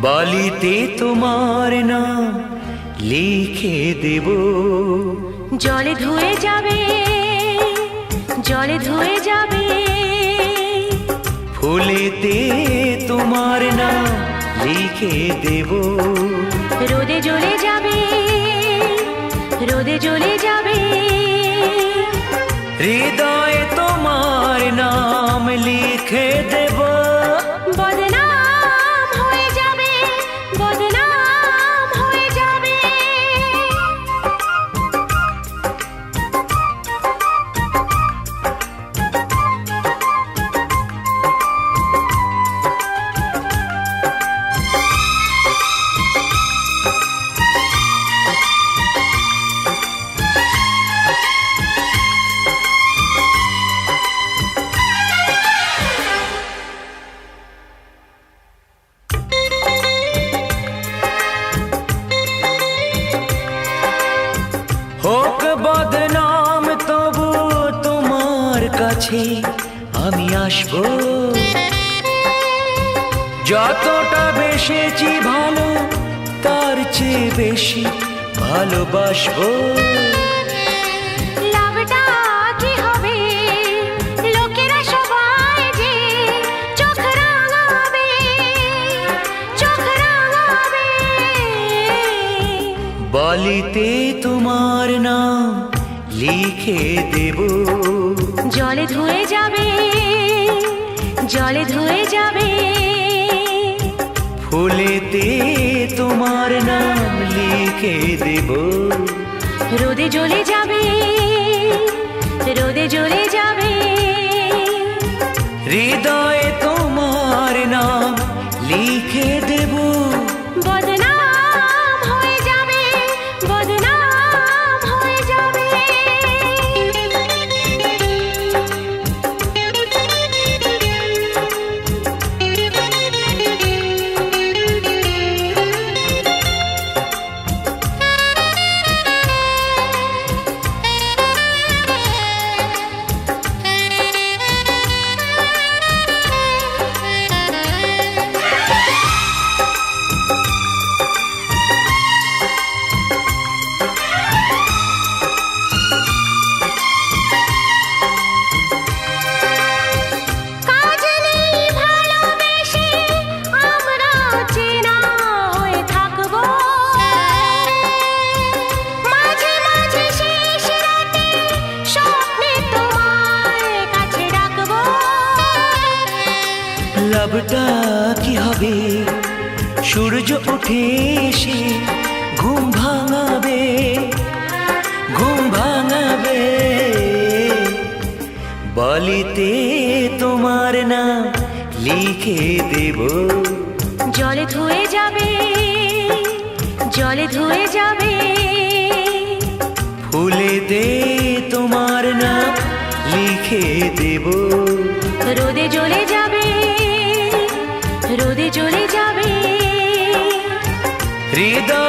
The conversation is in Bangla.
বালিতে তোমার নাম লিখে দেব। জলে ধুয়ে যাবে, জলে ধুয়ে যাবে। ফুলেতে তোমার নাম লিখে দেব। রোদে জ্বলে যাবে, রোদে জ্বলে যাবে। হৃদয়ে তোমার নাম লিখে দেব। বদনাম হয়ে যাবে, বদনাম হয়ে যাবে। হোক বদনাম তবু তোমার কাছে আমি আসবো। যতটা বেসেছি ভালো তার চেয়ে বেশি ভালোবাসবো। লাভটা কি হবে? লোকেরা সবাই যে চোখ রাঙাবে, চোখ রাঙাবে। বালিতে তোমার নাম লিখে দেব। জলে ধুয়ে যাবে, জলে ধুয়ে যাবে। ফুলেতে তোমার নাম লিখে দেব। রোদে জ্বলে যাবে, রোদে জ্বলে যাবে। হৃদয়ে তোমার নাম লিখে দেব। বদনাম হয়ে যাবে, বদনাম হয়ে যাবে। লাভটা কি হবে? সূর্য উঠে এসে ঘুম ভাঙাবে, ঘুম ভাঙাবে। বালিতে তোমার নাম লিখে দেব। জলে ধুয়ে যাবে, জলে ধুয়ে যাবে। ফুলেতে তোমার নাম লিখে দেব। রোদে জ্বলে যাবে, রোদে জ্বলে যাবে। হৃদয়